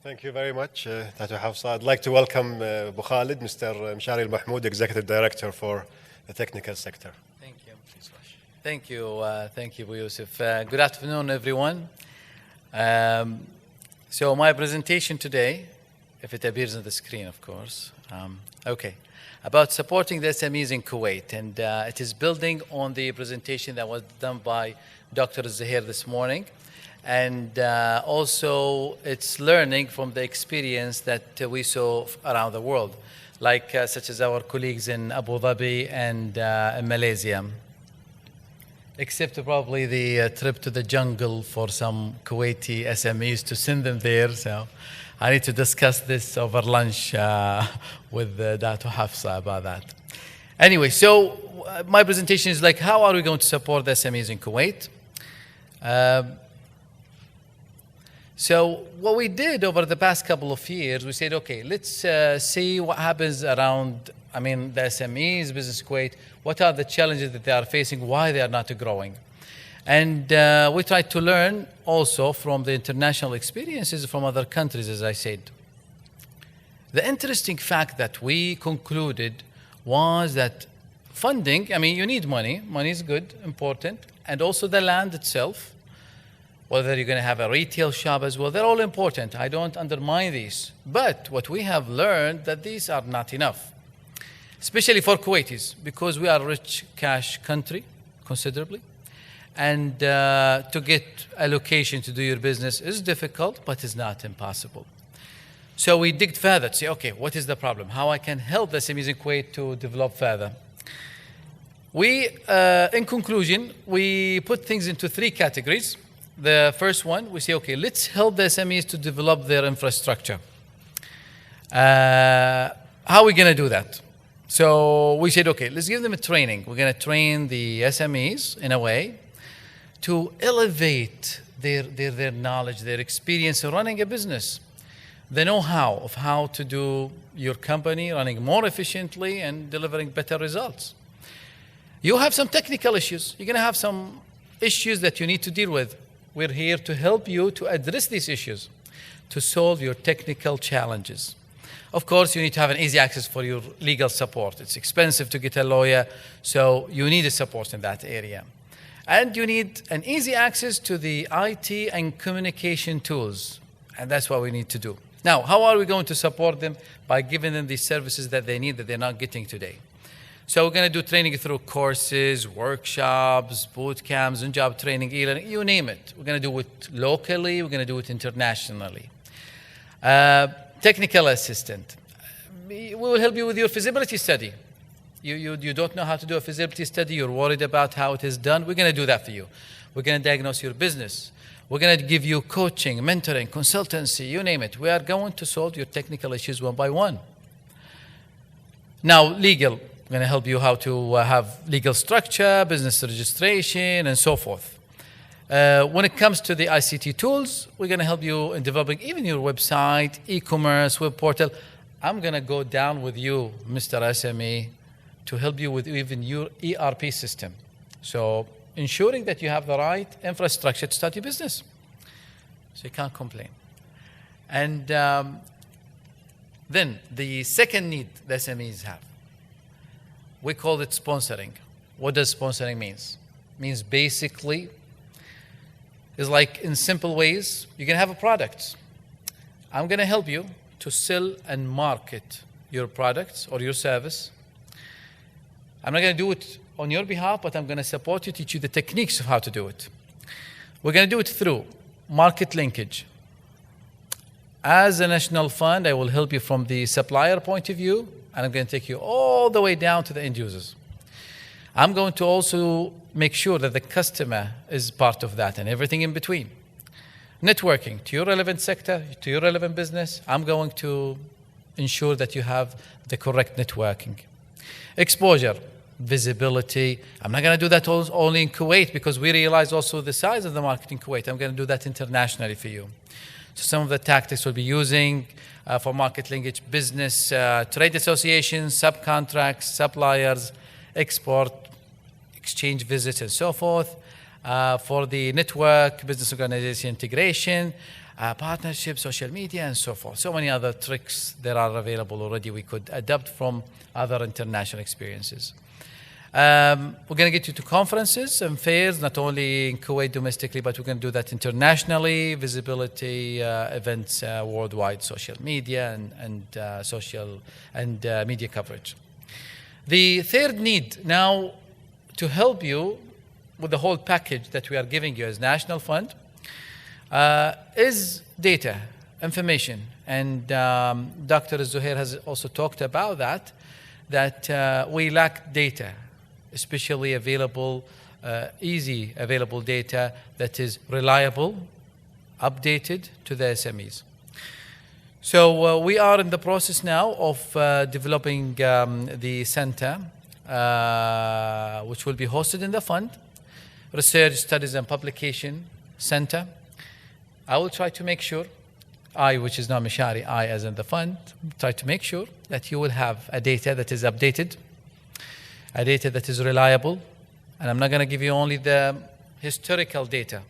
Thank you very much, Dr. Hafsa. I'd like to welcome Abu Khalid, Mr. Meshari Al Mahmoud, Executive Director for the Technical Sector. Thank you. Thank you. Thank you, Abu Yusuf. Good afternoon, everyone. So my presentation today, if it appears on the screen, of course, about supporting the SMEs in Kuwait. And it is building on the presentation that was done by Dr. Zahir this morning. And also it's learning from the experience that we saw around the world, like such as our colleagues in Abu Dhabi and in Malaysia. Except probably the trip to the jungle for some Kuwaiti SMEs to send them there. So I need to discuss this over lunch with Dr. Hafsa about that. Anyway, so my presentation is like, how are we going to support the SMEs in Kuwait? So what we did over the past couple of years, we said, okay, let's see what happens around, the SMEs, Business Kuwait. What are the challenges that they are facing? Why they are not growing? And we tried to learn also from the international experiences from other countries, as I said. The interesting fact that we concluded was that funding, you need money. Money is good, important. And also the land itself, whether you're going to have a retail shop as well, they're all important. I don't undermine these. But what we have learned that these are not enough, especially for Kuwaitis, because we are a rich cash country, considerably. And to get allocation to do your business is difficult, but it's not impossible. So we digged further to say, okay, what is the problem? How I can help the SMEs in Kuwait to develop further? We, in conclusion, we put things into three categories. The first one, we say, okay, let's help the SMEs to develop their infrastructure. How are we going to do that? So we said, okay, let's give them a training. We're going to train the SMEs in a way to elevate their knowledge, their experience in running a business, the know-how of how to do your company running more efficiently and delivering better results. You have some technical issues. You're going to have some issues that you need to deal with. We're here to help you to address these issues, to solve your technical challenges. Of course, you need to have an easy access for your legal support. It's expensive to get a lawyer, so you need a support in that area. And you need an easy access to the IT and communication tools, and that's what we need to do. Now, how are we going to support them? By giving them the services that they need that they're not getting today. So we're going to do training through courses, workshops, boot camps, on-job training, e-learning, you name it. We're going to do it locally. We're going to do it internationally. Technical assistant. We will help you with your feasibility study. You don't know how to do a feasibility study. You're worried about how it is done. We're going to do that for you. We're going to diagnose your business. We're going to give you coaching, mentoring, consultancy, you name it. We are going to solve your technical issues one by one. Now, legal. We're going to help you how to have legal structure, business registration, and so forth. When it comes to the ICT tools, we're going to help you in developing even your website, e-commerce, web portal. I'm going to go down with you, Mr. SME, to help you with even your ERP system. So ensuring that you have the right infrastructure to start your business. So you can't complain. And then the second need the SMEs have. We call it sponsoring. What does sponsoring mean? It means basically, it's like in simple ways, you're going to have a product. I'm going to help you to sell and market your products or your service. I'm not going to do it on your behalf, but I'm going to support you, teach you the techniques of how to do it. We're going to do it through market linkage. As a national fund, I will help you from the supplier point of view, and I'm going to take you all the way down to the end users. I'm going to also make sure that the customer is part of that and everything in between. Networking to your relevant sector, to your relevant business, I'm going to ensure that you have the correct networking. Exposure, visibility. I'm not going to do that only in Kuwait because we realize also the size of the market in Kuwait. I'm going to do that internationally for you. So some of the tactics we'll be using for market linkage, business, trade associations, subcontracts, suppliers, export, exchange visits, and so forth. for the network, business organization integration, partnership, social media, and so forth. So many other tricks that are available already we could adapt from other international experiences. We're going to get you to conferences and fairs, not only in Kuwait domestically, but we're going to do that internationally, visibility events worldwide, social media and social and media coverage. The third need now to help you with the whole package that we are giving you as National Fund is data, information. And Dr. Zuhair has also talked about that we lack data, especially available, easy available data that is reliable, updated to the SMEs. So we are in the process now of developing the center, which will be hosted in the fund, Research, Studies and Publication Center. I will try to make sure, which is not Meshari, I as in the fund, try to make sure that you will have a data that is updated, a data that is reliable, and I'm not going to give you only the historical data.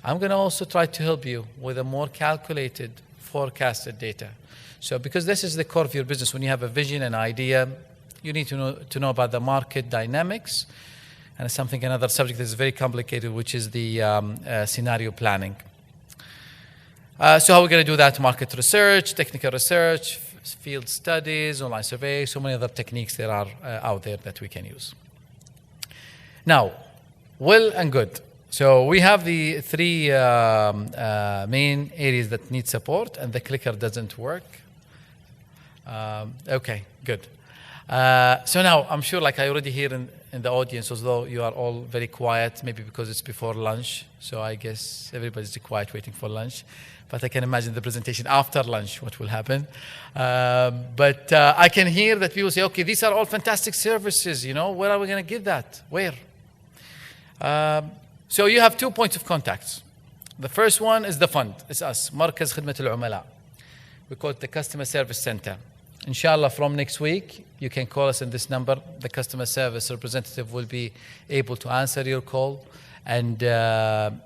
I'm going to also try to help you with a more calculated, forecasted data. So because this is the core of your business, when you have a vision, an idea, you need to know about the market dynamics, and something, another subject that is very complicated, which is the scenario planning. So how are we going to do that? Market research, technical research, field studies, online surveys, so many other techniques that are out there that we can use. Now, well and good. So we have the three main areas that need support, and the clicker doesn't work. Okay, good. So now I'm sure, like I already hear in the audience, although you are all very quiet, maybe because it's before lunch. So I guess everybody's quiet waiting for lunch. But I can imagine the presentation after lunch, what will happen. But I can hear that people say, okay, these are all fantastic services, you know, where are we going to get that? Where? So you have 2 points of contact. The first one is the fund. It's us, مركز خدمة العملاء. We call it the Customer Service Center. Inshallah, from next week, you can call us in this number. The customer service representative will be able to answer your call and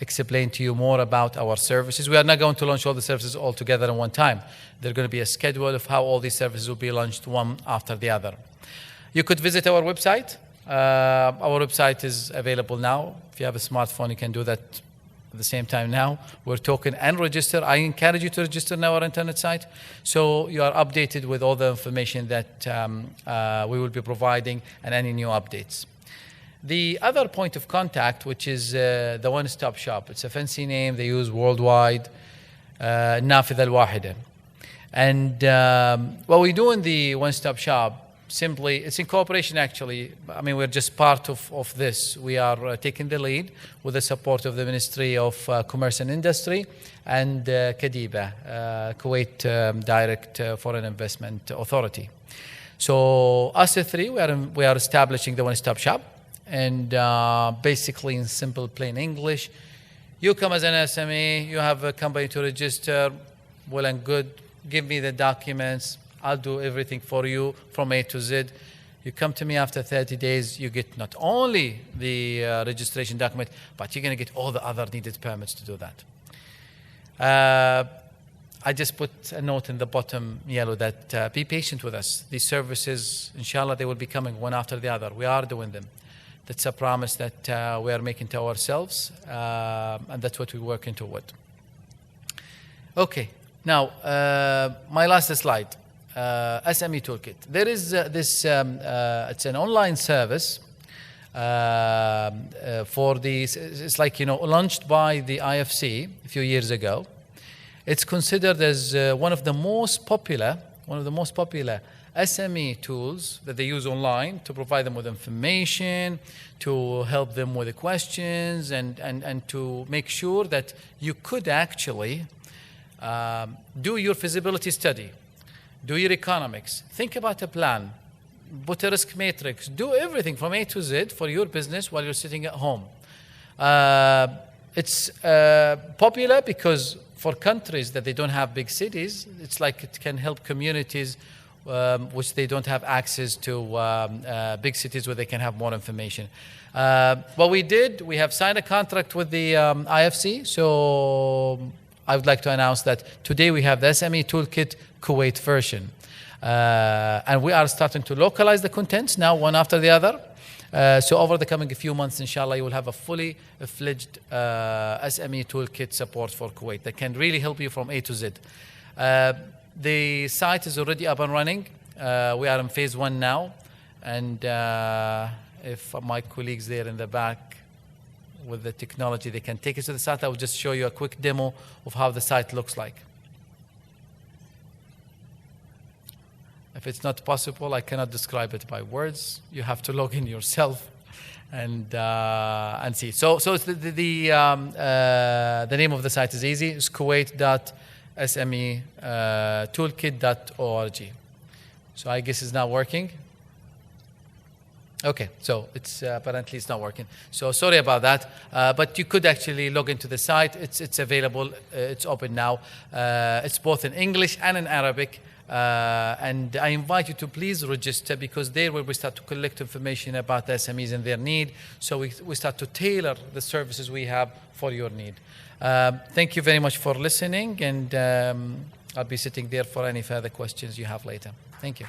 explain to you more about our services. We are not going to launch all the services all together in one time. There's going to be a schedule of how all these services will be launched one after the other. You could visit our website. Our website is available now. If you have a smartphone, you can do that at the same time now. We're talking and register. I encourage you to register on our internet site so you are updated with all the information that we will be providing and any new updates. The other point of contact, which is the one-stop shop. It's a fancy name they use worldwide, النافذة الواحدة. And what we do in the one-stop shop, simply, it's in cooperation actually. I mean, we're just part of this. We are taking the lead with the support of the Ministry of Commerce and Industry and KDIBA, Kuwait Direct Foreign Investment Authority. So us three, we are establishing the one-stop shop. And basically, in simple, plain English, you come as an SME, you have a company to register, well and good, give me the documents, I'll do everything for you from A to Z. You come to me after 30 days, you get not only the registration document, but you're going to get all the other needed permits to do that. I just put a note in the bottom yellow that be patient with us. These services, inshallah, they will be coming one after the other. We are doing them. That's a promise that we are making to ourselves, and that's what we're working toward. Okay, now my last slide, SME Toolkit. There is this, it's an online service for these, it's like, you know, launched by the IFC a few years ago. It's considered as one of the most popular SME tools that they use online to provide them with information, to help them with the questions, and to make sure that you could actually do your feasibility study, do your economics, think about a plan, put a risk matrix, do everything from A to Z for your business while you're sitting at home. It's popular because for countries that they don't have big cities, it's like it can help communities which they don't have access to big cities where they can have more information. What we did, we have signed a contract with the IFC. So I would like to announce that today we have the SME Toolkit Kuwait version. And we are starting to localize the contents now, one after the other. So over the coming few months, inshallah, you will have a fully fledged SME Toolkit support for Kuwait that can really help you from A to Z. The site is already up and running. We are in phase 1 now. And if my colleagues there in the back with the technology, they can take us to the site, I will just show you a quick demo of how the site looks like. If it's not possible, I cannot describe it by words. You have to log in yourself and see. So it's the name of the site is easy. It's kuwait.smetoolkit.org. So I guess it's not working. Okay, so it's apparently it's not working. So sorry about that, but you could actually log into the site. It's available. It's open now. It's both in English and in Arabic. And I invite you to please register, because there where we start to collect information about the SMEs and their need. So we start to tailor the services we have for your need. Thank you very much for listening, and I'll be sitting there for any further questions you have later. Thank you.